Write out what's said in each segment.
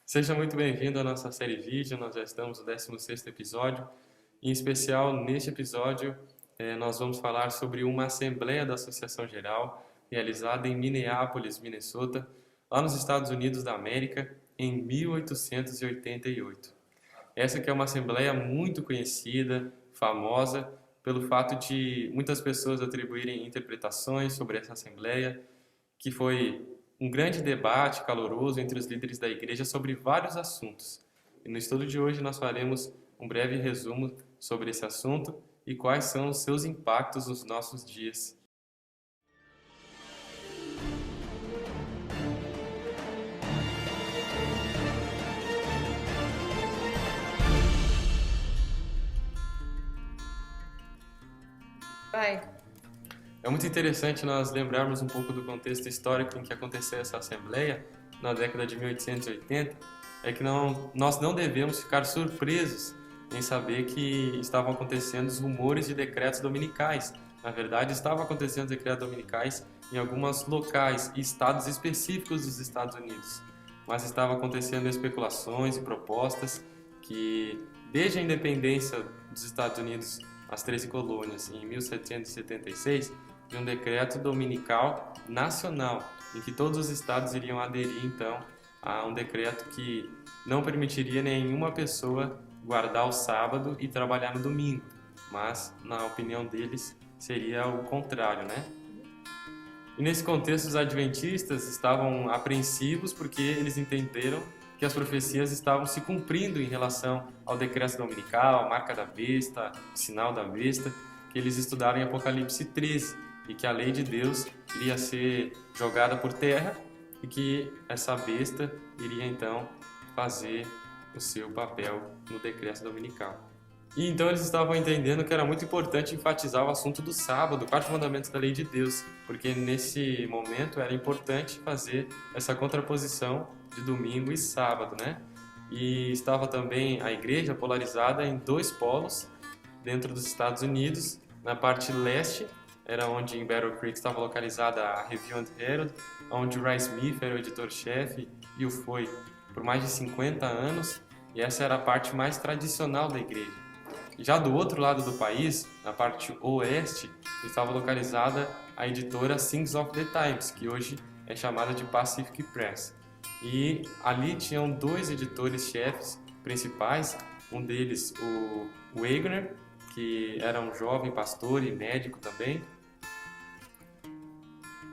Seja muito bem-vindo à nossa série vídeo, nós já estamos no 16º episódio. Em especial, neste episódio, nós vamos falar sobre uma Assembleia da Associação Geral realizada em Minneapolis, Minnesota, lá nos Estados Unidos da América, em 1888. Essa que é uma Assembleia muito conhecida, famosa, pelo fato de muitas pessoas atribuírem interpretações sobre essa Assembleia, que foi um grande debate caloroso entre os líderes da igreja sobre vários assuntos. E no estudo de hoje nós faremos um breve resumo sobre esse assunto e quais são os seus impactos nos nossos dias. Vai. É muito interessante nós lembrarmos um pouco do contexto histórico em que aconteceu essa Assembleia, na década de 1880, é que nós não devemos ficar surpresos em saber que estavam acontecendo os rumores de decretos dominicais. Na verdade, estavam acontecendo decretos dominicais em alguns locais e estados específicos dos Estados Unidos, mas estavam acontecendo especulações e propostas que, desde a independência dos Estados Unidos, as 13 colônias, em 1776, de um decreto dominical nacional, em que todos os estados iriam aderir, então, a um decreto que não permitiria nenhuma pessoa guardar o sábado e trabalhar no domingo, mas, na opinião deles, seria o contrário, né? E nesse contexto, os adventistas estavam apreensivos porque eles entenderam que as profecias estavam se cumprindo em relação ao decreto dominical, a marca da besta, o sinal da besta, que eles estudaram em Apocalipse 13, e que a lei de Deus iria ser jogada por terra e que essa besta iria então fazer o seu papel no decreto dominical. E então eles estavam entendendo que era muito importante enfatizar o assunto do sábado, o quarto mandamento da lei de Deus, porque nesse momento era importante fazer essa contraposição de domingo e sábado, né? E estava também a igreja polarizada em dois polos dentro dos Estados Unidos. Na parte leste era onde em Battle Creek estava localizada a Review and Herald, onde o Ray Smith era o editor-chefe e o foi por mais de 50 anos, e essa era a parte mais tradicional da igreja. Já do outro lado do país, na parte oeste, estava localizada a editora Things of the Times, que hoje é chamada de Pacific Press. E ali tinham dois editores-chefes principais, um deles o Wagner, que era um jovem pastor e médico também.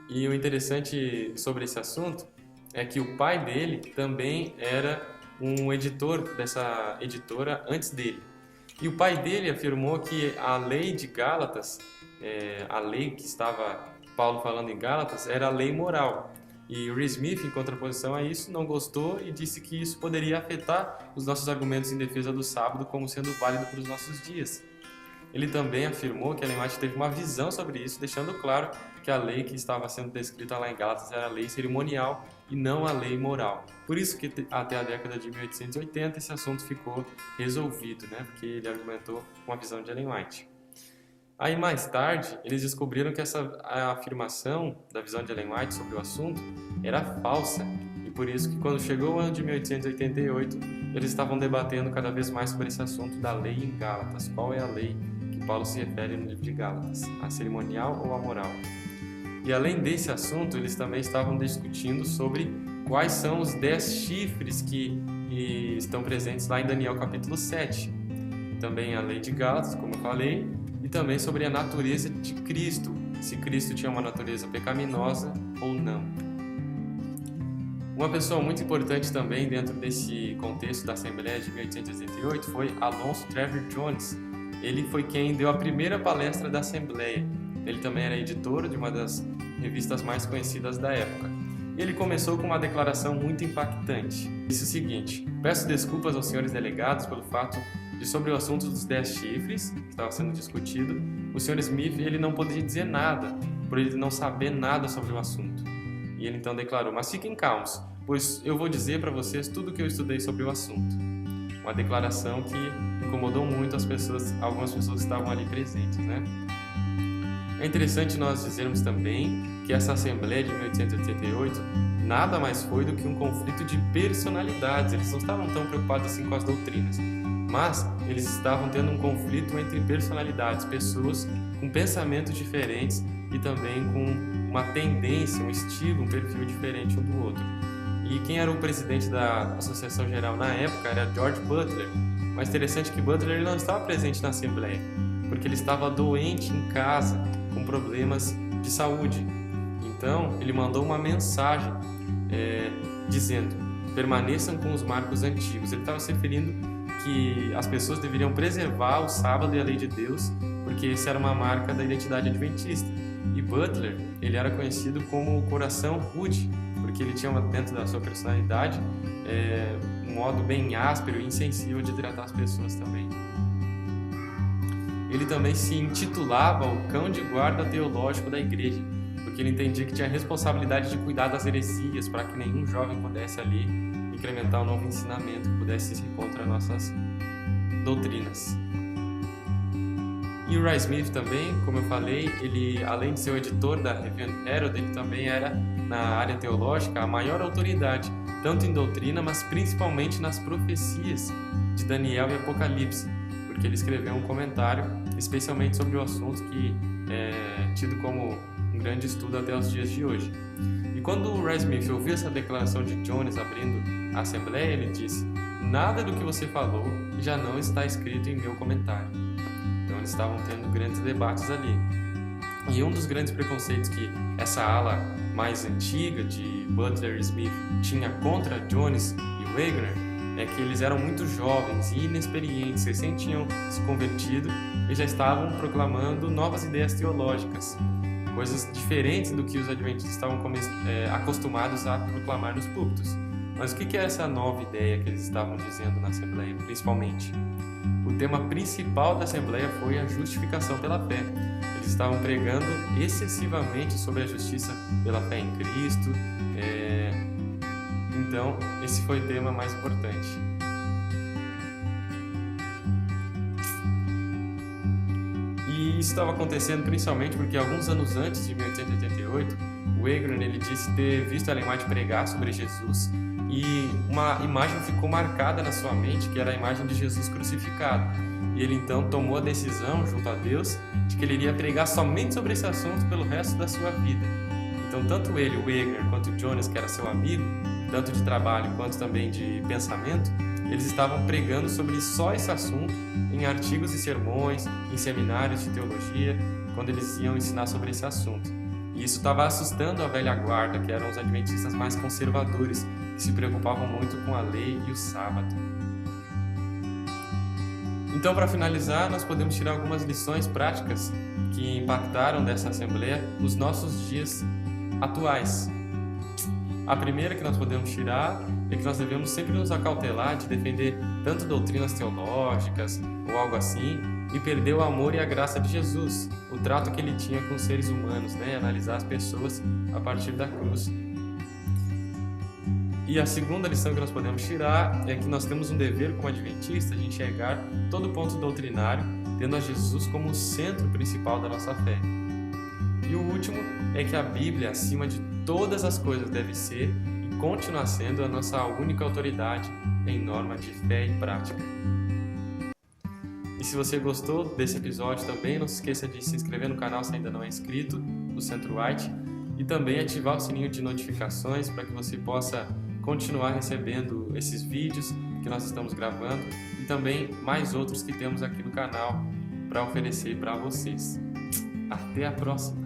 E o interessante sobre esse assunto é que o pai dele também era um editor dessa editora antes dele. E o pai dele afirmou que a lei de Gálatas, a lei que estava Paulo falando em Gálatas, era a lei moral. E o Ray Smith, em contraposição a isso, não gostou e disse que isso poderia afetar os nossos argumentos em defesa do sábado como sendo válido para os nossos dias. Ele também afirmou que Ellen White teve uma visão sobre isso, deixando claro que a lei que estava sendo descrita lá em Gálatas era a lei cerimonial e não a lei moral. Por isso que até a década de 1880 esse assunto ficou resolvido, né? Porque ele argumentou com a visão de Ellen White. Aí mais tarde, eles descobriram que a afirmação da visão de Ellen White sobre o assunto era falsa, e por isso que quando chegou o ano de 1888, eles estavam debatendo cada vez mais sobre esse assunto da lei em Gálatas. Qual é a lei que Paulo se refere no livro de Gálatas? A cerimonial ou a moral? E além desse assunto, eles também estavam discutindo sobre quais são os 10 chifres que estão presentes lá em Daniel capítulo 7. Também a lei de Gálatas, como eu falei, e também sobre a natureza de Cristo, se Cristo tinha uma natureza pecaminosa ou não. Uma pessoa muito importante também dentro desse contexto da Assembleia de 1888 foi Alonzo Trevor Jones. Ele foi quem deu a primeira palestra da Assembleia. Ele também era editor de uma das revistas mais conhecidas da época. Ele começou com uma declaração muito impactante. Disse o seguinte: peço desculpas aos senhores delegados pelo fato de, sobre o assunto dos 10 chifres, que estava sendo discutido, o Sr. Smith ele não podia dizer nada, por ele não saber nada sobre o assunto. E ele então declarou: mas fiquem calmos, pois eu vou dizer para vocês tudo o que eu estudei sobre o assunto. Uma declaração que incomodou muito algumas pessoas que estavam ali presentes, né? É interessante nós dizermos também que essa Assembleia de 1888 nada mais foi do que um conflito de personalidades. Eles não estavam tão preocupados assim com as doutrinas, mas eles estavam tendo um conflito entre personalidades, pessoas com pensamentos diferentes e também com uma tendência, um estilo, um perfil diferente um do outro. E quem era o presidente da Associação Geral na época era George Butler. Mas interessante que Butler ele não estava presente na Assembleia, porque ele estava doente em casa, com problemas de saúde. Então, ele mandou uma mensagem dizendo: permaneçam com os marcos antigos. Ele estava se referindo que as pessoas deveriam preservar o sábado e a lei de Deus, porque essa era uma marca da identidade adventista. E Butler, ele era conhecido como o coração rude, porque ele tinha dentro da sua personalidade um modo bem áspero e insensível de tratar as pessoas também. Ele também se intitulava o cão de guarda teológico da igreja, porque ele entendia que tinha a responsabilidade de cuidar das heresias para que nenhum jovem pudesse ali incrementar um novo ensinamento que pudesse ir contra nossas doutrinas. E o Ray Smith também, como eu falei, ele, além de ser o editor da Review and Herald, ele também era, na área teológica, a maior autoridade, tanto em doutrina, mas principalmente nas profecias de Daniel e Apocalipse, porque ele escreveu um comentário especialmente sobre o assunto que é tido como um grande estudo até os dias de hoje. E quando o Ray Smith ouviu essa declaração de Jones abrindo a Assembleia, ele disse: nada do que você falou já não está escrito em meu comentário. Então eles estavam tendo grandes debates ali. E um dos grandes preconceitos que essa ala mais antiga de Butler e Smith tinha contra Jones e Wagner é que eles eram muito jovens e inexperientes, recém tinham se convertido e já estavam proclamando novas ideias teológicas, coisas diferentes do que os adventistas estavam acostumados a proclamar nos púlpitos. Mas o que é essa nova ideia que eles estavam dizendo na Assembleia, principalmente? O tema principal da Assembleia foi a justificação pela fé. Eles estavam pregando excessivamente sobre a justiça pela fé em Cristo. Então, esse foi o tema mais importante. E isso estava acontecendo principalmente porque alguns anos antes de 1888, Wagner ele disse ter visto Ellen White pregar sobre Jesus e uma imagem ficou marcada na sua mente, que era a imagem de Jesus crucificado. E ele então tomou a decisão, junto a Deus, de que ele iria pregar somente sobre esse assunto pelo resto da sua vida. Então, tanto ele, o Wagner, quanto o Jones, que era seu amigo, tanto de trabalho quanto também de pensamento, eles estavam pregando sobre só esse assunto em artigos e sermões, em seminários de teologia, quando eles iam ensinar sobre esse assunto. E isso estava assustando a velha guarda, que eram os adventistas mais conservadores, que se preocupavam muito com a lei e o sábado. Então, para finalizar, nós podemos tirar algumas lições práticas que impactaram dessa Assembleia nos nossos dias atuais. A primeira que nós podemos tirar é que nós devemos sempre nos acautelar de defender tanto doutrinas teológicas ou algo assim e perder o amor e a graça de Jesus, o trato que ele tinha com os seres humanos, analisar as pessoas a partir da cruz. E a segunda lição que nós podemos tirar é que nós temos um dever como adventistas de enxergar todo ponto doutrinário, tendo a Jesus como o centro principal da nossa fé. E o último é que a Bíblia, acima de todas as coisas, deve ser e continuar sendo a nossa única autoridade em norma de fé e prática. E se você gostou desse episódio também, não se esqueça de se inscrever no canal se ainda não é inscrito, do Centro White, e também ativar o sininho de notificações para que você possa continuar recebendo esses vídeos que nós estamos gravando e também mais outros que temos aqui no canal para oferecer para vocês. Até a próxima!